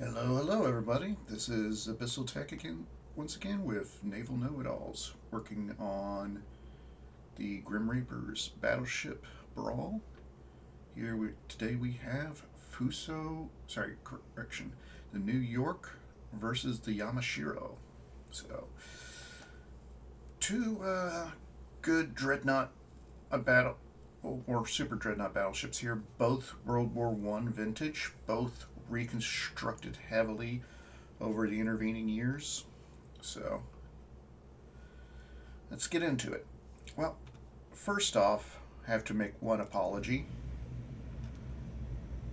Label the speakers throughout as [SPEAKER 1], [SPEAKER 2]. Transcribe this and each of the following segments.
[SPEAKER 1] Hello, everybody. This is Abyssal Tech again, once again with Naval Know-It-Alls, working on the Grim Reaper's Battleship Brawl. Today we have the New York versus the Yamashiro. So, two good dreadnought battle or super dreadnought battleships here, both World War One vintage, both reconstructed heavily over the intervening years. So let's get into it. Well, first off, I have to make one apology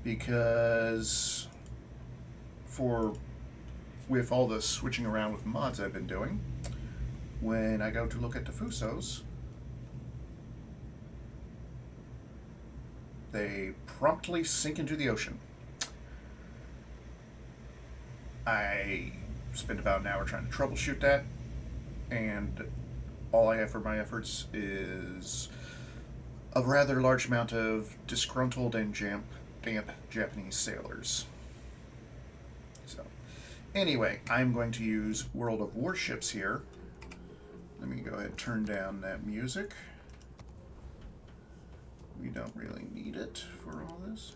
[SPEAKER 1] because for with all the switching around with mods I've been doing, when I go to look at the Fusos, they promptly sink into the ocean. I spent about an hour trying to troubleshoot that, and all I have for my efforts is a rather large amount of disgruntled and damp Japanese sailors. So, anyway, I'm going to use World of Warships here. Let me go ahead and turn down that music. We don't really need it for all this.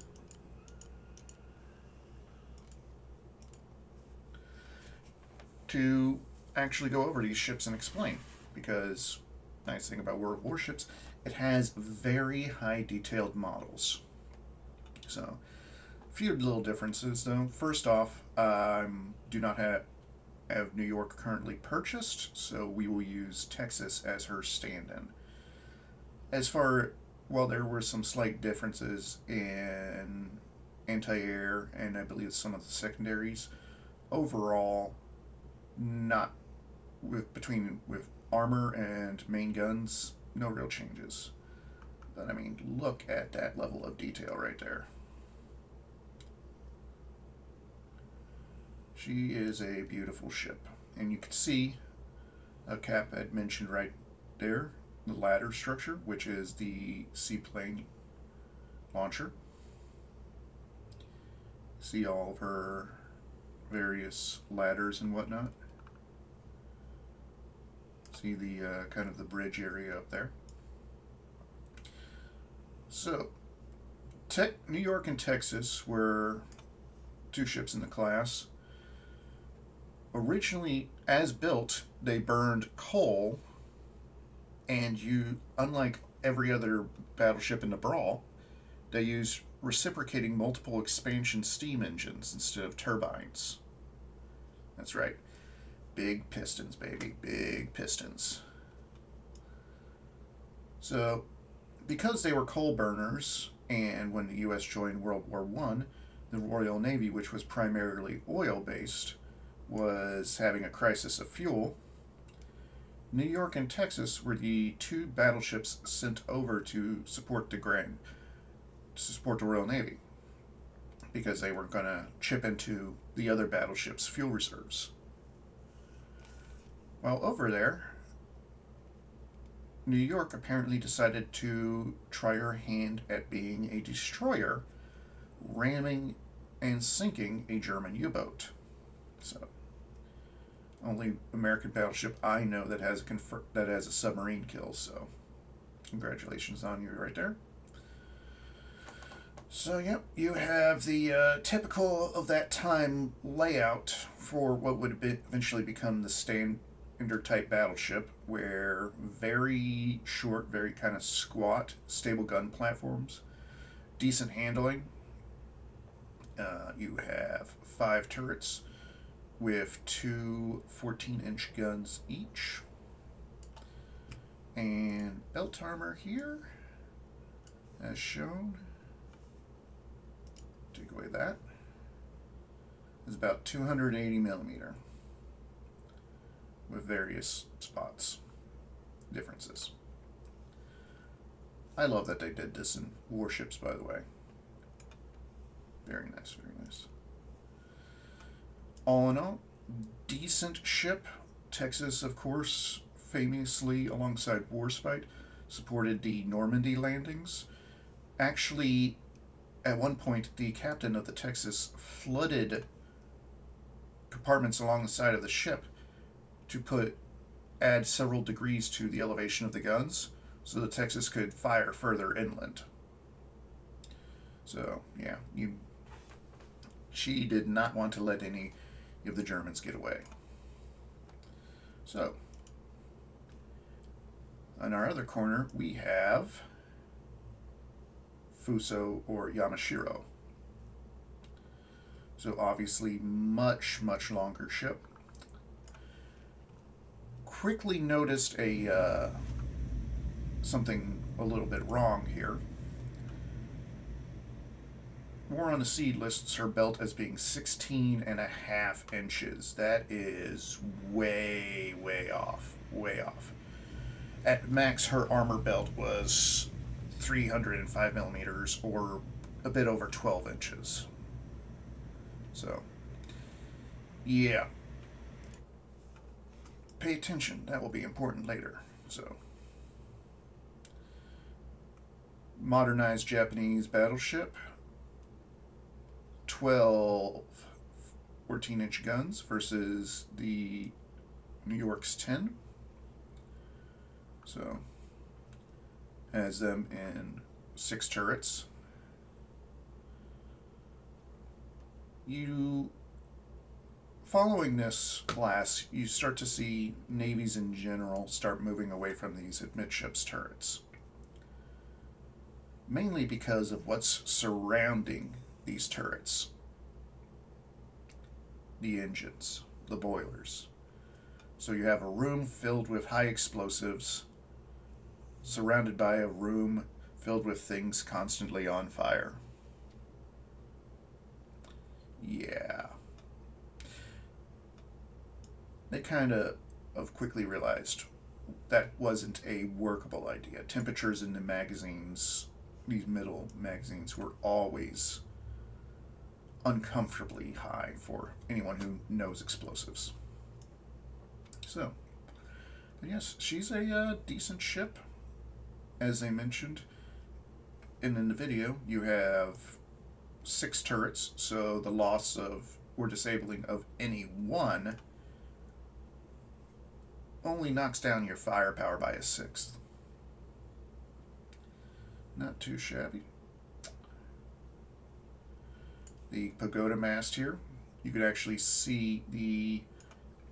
[SPEAKER 1] To actually go over these ships and explain, because nice thing about World of Warships, it has very high detailed models. So, a few little differences though. First off, do not have New York currently purchased, so we will use Texas as her stand-in. As far Well, there were some slight differences in anti-air and I believe some of the secondaries. Overall, not with armor and main guns, no real changes. But I mean, look at that level of detail right there. She is a beautiful ship, and you can see a Cap had mentioned right there the ladder structure, which is the seaplane launcher. See all of her various ladders and whatnot. See the kind of the bridge area up there. So, New York and Texas were two ships in the class. Originally, as built, they burned coal, and unlike every other battleship in the Brawl, they used reciprocating multiple expansion steam engines instead of turbines. That's right. Big pistons, baby. Big pistons. So, because they were coal burners, and when the U.S. joined World War I, the Royal Navy, which was primarily oil based, was having a crisis of fuel. New York and Texas were the two battleships sent over to support the Royal Navy, because they were going to chip into the other battleships' fuel reserves. While over there, New York apparently decided to try her hand at being a destroyer, ramming and sinking a German U-boat. So, only American battleship I know that has a submarine kill. So, congratulations on you right there. So, yep, you have the typical of that time layout for what would eventually become the standard type battleship, where very short, very kind of squat, stable gun platforms, decent handling. You have 5 turrets with two 14-inch guns each. And belt armor here, as shown. Take away that. Is about 280 millimeter with various spots, differences. I love that they did this in warships, by the way. Very nice, very nice. All in all, decent ship. Texas, of course, famously alongside Warspite, supported the Normandy landings. Actually, at one point, the captain of the Texas flooded compartments along the side of the ship to add several degrees to the elevation of the guns so the Texas could fire further inland. So, yeah, she did not want to let any of the Germans get away. So, on our other corner, we have Fuso or Yamashiro. So obviously much, much longer ship. Quickly noticed something a little bit wrong here. War on the Sea lists her belt as being 16.5 inches. That is way, way off. Way off. At max, her armor belt was 305 millimeters, or a bit over 12 inches. So, yeah. Pay attention. That will be important later. So, modernized Japanese battleship. 12 14-inch guns versus the New York's 10. So, has them in 6 turrets. Following this class, you start to see navies in general start moving away from these amidships turrets. Mainly because of what's surrounding these turrets. The engines, the boilers. So you have a room filled with high explosives, surrounded by a room filled with things constantly on fire. Yeah. They kind of quickly realized that wasn't a workable idea. Temperatures in the magazines, these middle magazines, were always uncomfortably high for anyone who knows explosives. So, but yes, she's a decent ship. As I mentioned, and in the video, you have 6 turrets, so the loss of or disabling of any one only knocks down your firepower by a 1/6. Not too shabby. The pagoda mast here, you could actually see the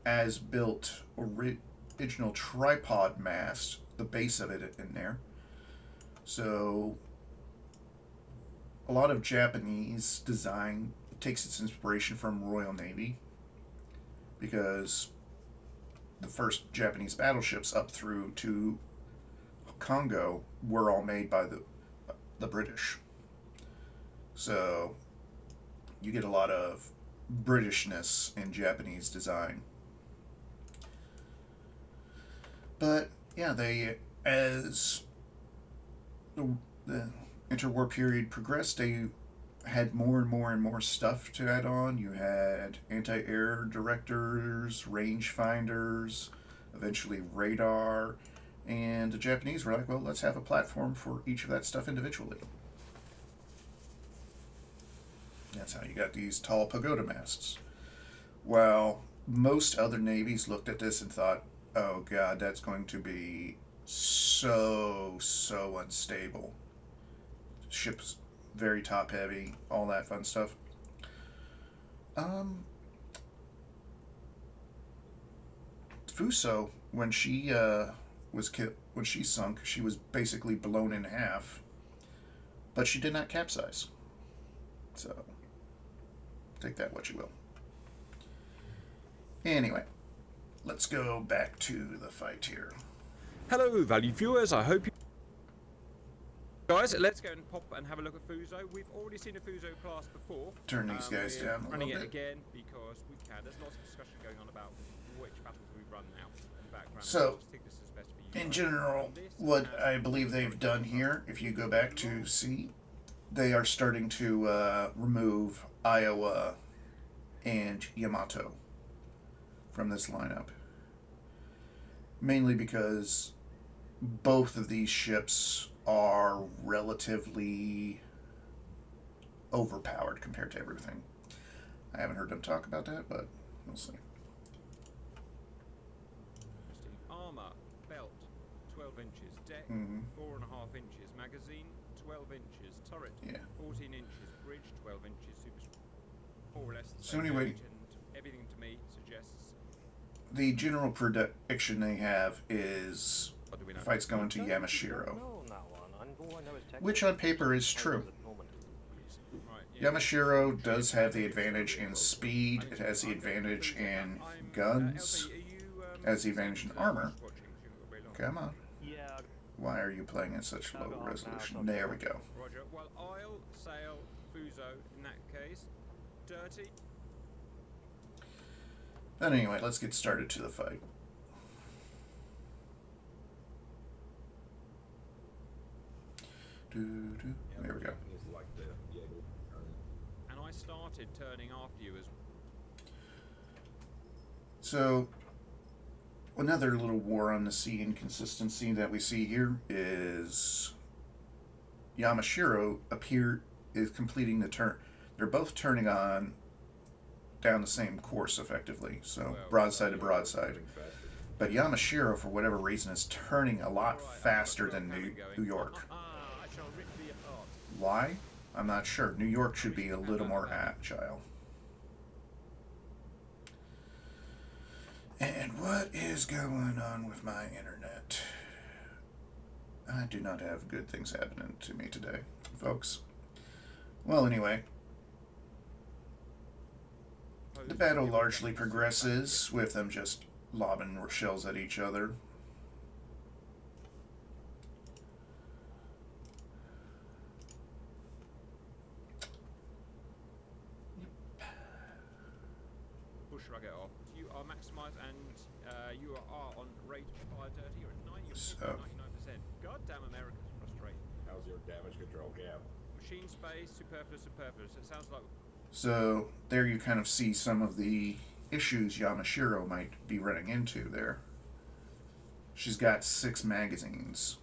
[SPEAKER 1] as-built original tripod mast, the base of it in there. So a lot of Japanese design takes its inspiration from Royal Navy, because the first Japanese battleships up through to Congo were all made by the British. So you get a lot of Britishness in Japanese design. But yeah, as the interwar period progressed, they had more and more and more stuff to add on. You had anti-air directors, rangefinders, eventually radar, and the Japanese were like, well, let's have a platform for each of that stuff individually. That's how you got these tall pagoda masts. While most other navies looked at this and thought, oh god, that's going to be so unstable. Ships very top heavy, all that fun stuff. Fuso, when she when she sunk, she was basically blown in half, but she did not capsize. So take that what you will. Anyway, let's go back to the fight here.
[SPEAKER 2] Hello, valued viewers. I hope you guys. Let's go and pop and have a look at Fuso. We've already seen a Fuso class before.
[SPEAKER 1] Turn these guys down a
[SPEAKER 2] running
[SPEAKER 1] little
[SPEAKER 2] it
[SPEAKER 1] bit.
[SPEAKER 2] again because we can. There's lots of discussion going on about which battles we run now in the background.
[SPEAKER 1] So,
[SPEAKER 2] I just think this is best for you
[SPEAKER 1] in
[SPEAKER 2] guys.
[SPEAKER 1] general, what I believe they've done here, if you go back to see, they are starting to remove Iowa and Yamato from this lineup. Mainly because both of these ships are relatively overpowered compared to everything. I haven't heard them talk about that, but We'll see.
[SPEAKER 2] Armor, belt, 12 inches. Deck, 4.5 inches. Magazine, 12 inches. Turret, 14 inches. Bridge, 12 inches. More or less the
[SPEAKER 1] So
[SPEAKER 2] same
[SPEAKER 1] anyway,
[SPEAKER 2] damage, and everything to me suggests
[SPEAKER 1] the general prediction they have is the fight's going to Yamashiro, which on paper is true. Yamashiro does have the advantage in speed, it has the advantage in guns, it has the advantage in armor. Come on. Why are you playing at such low resolution? There we go.
[SPEAKER 2] Roger. Well, I'll sail Fuso in that case. Dirty.
[SPEAKER 1] But anyway, let's get started to the fight. There we go.
[SPEAKER 2] And I started turning after you as
[SPEAKER 1] So, another little war on the sea inconsistency that we see here is Yamashiro is completing the turn. They're both turning on down the same course effectively, so broadside to broadside. But Yamashiro, for whatever reason, is turning a lot faster than New York. Why? I'm not sure. New York should be a little more agile. And what is going on with my internet? I do not have good things happening to me today, folks. Well, anyway, the battle largely progresses with them just lobbing shells at each other.
[SPEAKER 2] push rug it off. You are maximized and you are on rate of fire dirty. You're at 90, you're 99%. Goddamn Americans frustrate.
[SPEAKER 3] How's your damage control gap?
[SPEAKER 2] Machine space, superfluous. It sounds like.
[SPEAKER 1] So there you kind of see some of the issues Yamashiro might be running into there. She's got 6 magazines,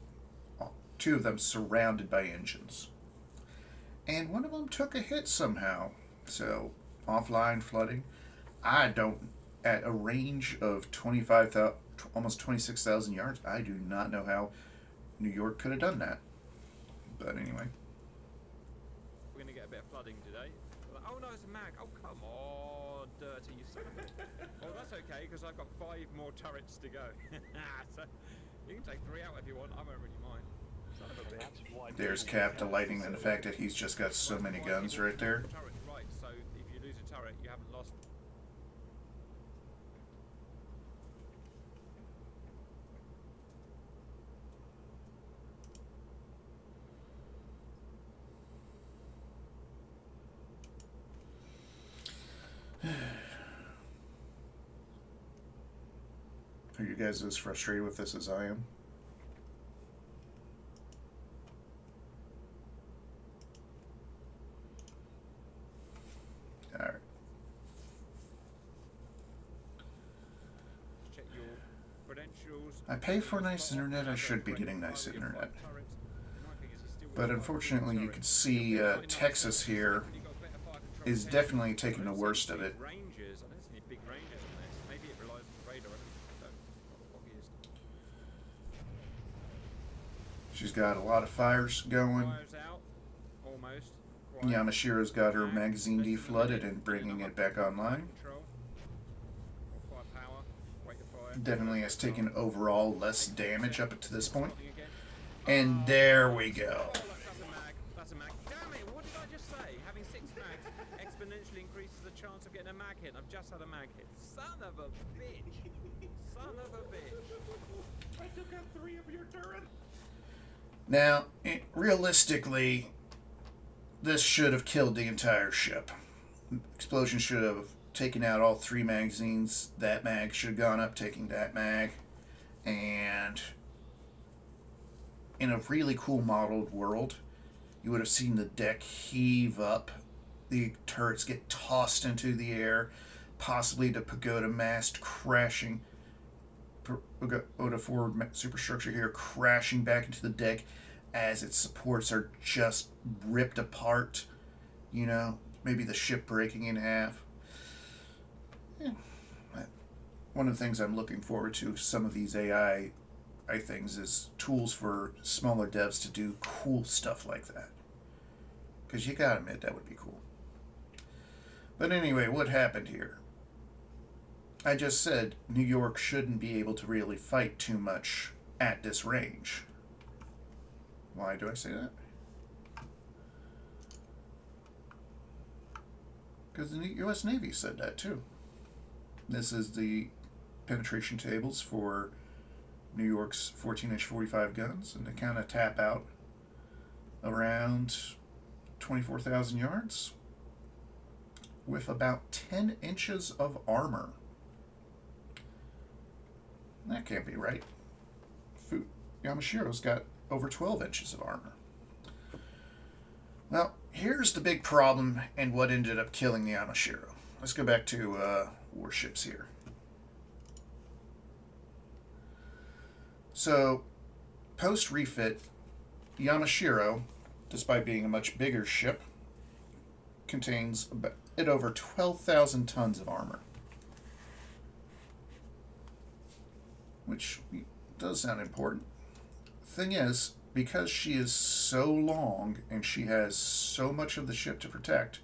[SPEAKER 1] 2 of them surrounded by engines. And one of them took a hit somehow. So, offline flooding. I don't, at a range of 25,000, almost 26,000 yards, I do not know how New York could have done that. But anyway.
[SPEAKER 2] We're going to get a bit of flooding today. Oh no, it's a mag. Oh, come on, dirty, you son of a... Well, that's okay, because I've got 5 more turrets to go. So, you can take 3 out if you want. I won't really mind. Son of a bitch.
[SPEAKER 1] There's Cap delighting in the fact that he's just got so many guns right there.
[SPEAKER 2] Right, so if you lose a turret, you haven't lost.
[SPEAKER 1] Are you guys as frustrated with this as I am? Alright.
[SPEAKER 2] Check your credentials.
[SPEAKER 1] I pay for nice internet, I should be getting nice internet. But unfortunately, you can see Texas here is definitely taking the worst of it.
[SPEAKER 2] Ranges. I don't see any big ranges on this. Maybe it relies on the radar. I don't know what the fog is.
[SPEAKER 1] She's got a lot of fires going.
[SPEAKER 2] Fires out. Almost.
[SPEAKER 1] Yamashiro's got her magazine deflooded and bringing it back online. Definitely has taken overall less damage up to this point. And there we go.
[SPEAKER 2] That's a mag. Damn it, what did I just say? Having 6 mags exponentially increases the chance of getting a mag hit. I've just had a mag hit. Son of a bitch. Son of a bitch.
[SPEAKER 3] I took out 3 of your turrets.
[SPEAKER 1] Now, realistically, this should have killed the entire ship. Explosion should have taken out all 3 magazines. That mag should have gone up, taking that mag. And in a really cool modeled world, you would have seen the deck heave up, the turrets get tossed into the air, possibly the pagoda mast crashing, pagoda forward superstructure here crashing back into the deck as its supports are just ripped apart, you know, maybe the ship breaking in half. Yeah. one of the things I'm looking forward to some of these AI things is tools for smaller devs to do cool stuff like that. Because you gotta admit that would be cool. But anyway, what happened here? I just said New York shouldn't be able to really fight too much at this range. Why do I say that? Because the U.S. Navy said that too. This is the penetration tables for New York's 14-inch 45 guns, and they kind of tap out around 24,000 yards with about 10 inches of armor. That can't be right. Yamashiro's got over 12 inches of armor. Well, here's the big problem and what ended up killing the Yamashiro. Let's go back to warships here. So, post-refit, Yamashiro, despite being a much bigger ship, contains over 12,000 tons of armor. Which does sound important. Thing is, because she is so long and she has so much of the ship to protect,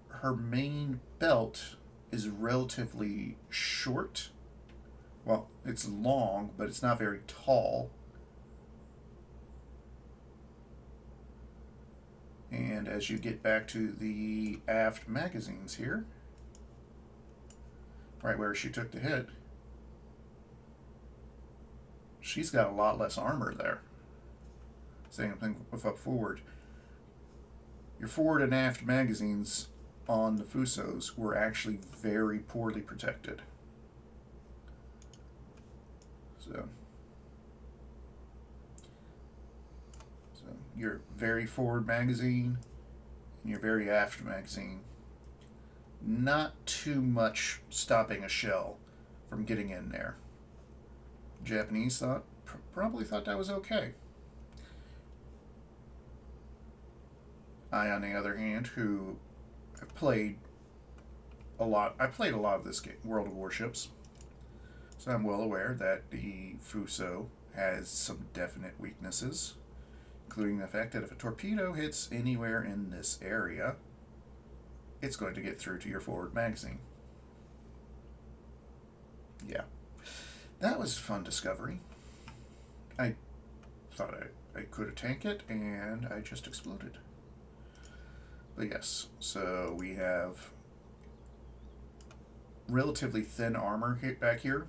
[SPEAKER 1] her main belt is relatively short. Well, it's long, but it's not very tall. And as you get back to the aft magazines here, right where she took the hit, she's got a lot less armor there. Same thing with up forward. Your forward and aft magazines on the Fusos were actually very poorly protected. So your very forward magazine and your very aft magazine, not too much stopping a shell from getting in there. Japanese probably thought that was okay. I, on the other hand, who have played a lot, I played a lot of this game, World of Warships, so I'm well aware that the Fuso has some definite weaknesses, including the fact that if a torpedo hits anywhere in this area, it's going to get through to your forward magazine. Yeah. That was a fun discovery. I thought I could tank it, and I just exploded. But yes, so we have relatively thin armor back here.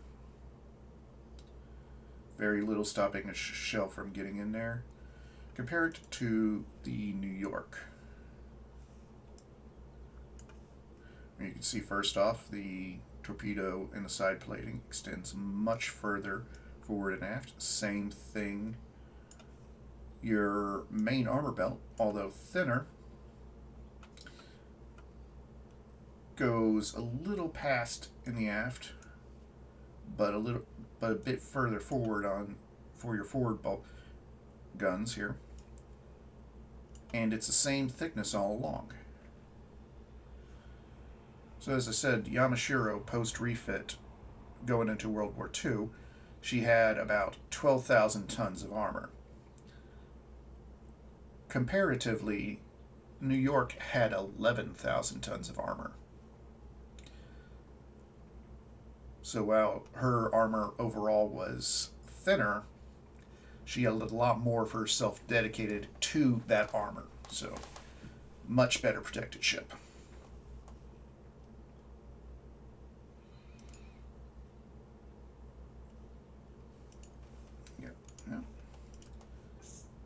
[SPEAKER 1] Very little stopping a shell from getting in there, compared to the New York. And you can see first off, the torpedo and the side plating extends much further forward and aft. Same thing. Your main armor belt, although thinner, goes a little past in the aft, but a bit further forward for your forward bolt guns here. And it's the same thickness all along. So as I said, Yamashiro post-refit going into World War II, she had about 12,000 tons of armor. Comparatively, New York had 11,000 tons of armor. So while her armor overall was thinner, she had a lot more of herself dedicated to that armor. So, much better protected ship.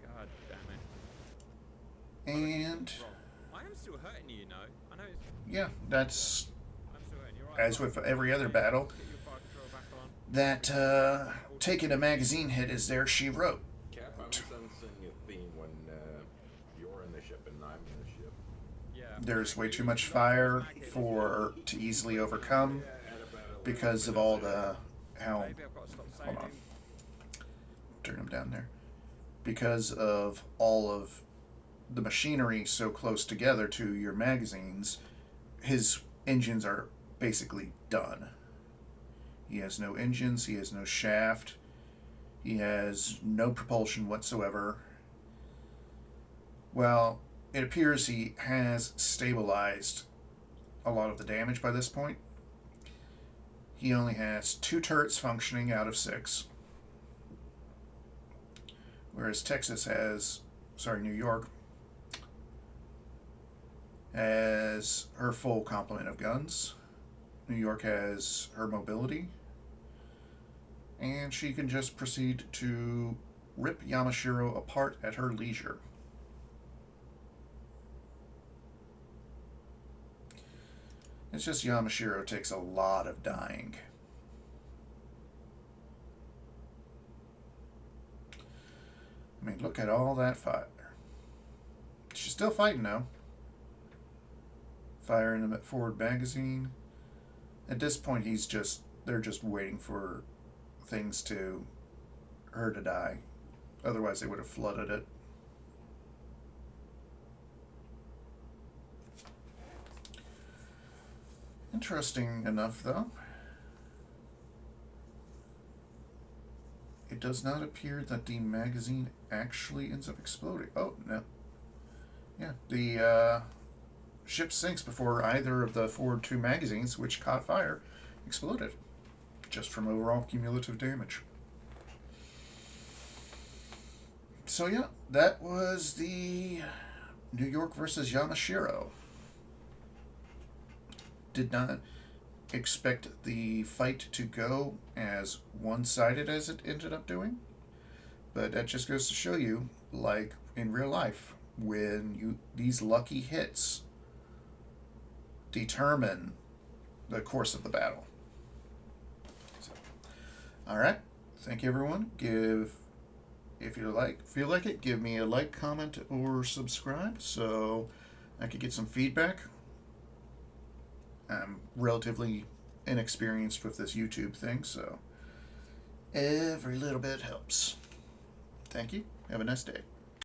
[SPEAKER 2] God damn it.
[SPEAKER 1] And
[SPEAKER 2] I am still hurting you, you know. I know it's...
[SPEAKER 1] yeah, that's
[SPEAKER 2] I'm still hurting you, right?
[SPEAKER 1] as with every other battle.
[SPEAKER 2] Get your fire control back on.
[SPEAKER 1] That taking a magazine hit is there she wrote.
[SPEAKER 3] Cap, I'm sensing a theme when you're in the ship and I'm in the ship.
[SPEAKER 2] Yeah.
[SPEAKER 1] There's way too much fire to easily overcome because of all the how.
[SPEAKER 2] Maybe I've got to stop
[SPEAKER 1] Hold
[SPEAKER 2] saving.
[SPEAKER 1] on. Turn them down there. Because of all of the machinery so close together to your magazines, his engines are basically done. He has no engines, he has no shaft, he has no propulsion whatsoever. Well, it appears he has stabilized a lot of the damage by this point. He only has 2 turrets functioning out of 6. Whereas New York has her full complement of guns. New York has her mobility. And she can just proceed to rip Yamashiro apart at her leisure. It's just Yamashiro takes a lot of dying. I mean, look at all that fire. She's still fighting now. Fire in the forward magazine. At this point, they're just waiting for her to die. Otherwise, they would have flooded it. Interesting enough, though, it does not appear that the magazine actually ends up exploding. Oh, no. Yeah, the ship sinks before either of the forward 2 magazines, which caught fire, exploded. Just from overall cumulative damage. So yeah, that was the New York versus Yamashiro. Did not expect the fight to go as one-sided as it ended up doing, but that just goes to show you, like in real life, when these lucky hits determine the course of the battle. So, all right, thank you, everyone. If you feel like it, give me a like, comment, or subscribe so I could get some feedback. I'm relatively inexperienced with this YouTube thing, so every little bit helps. Thank you. Have a nice day.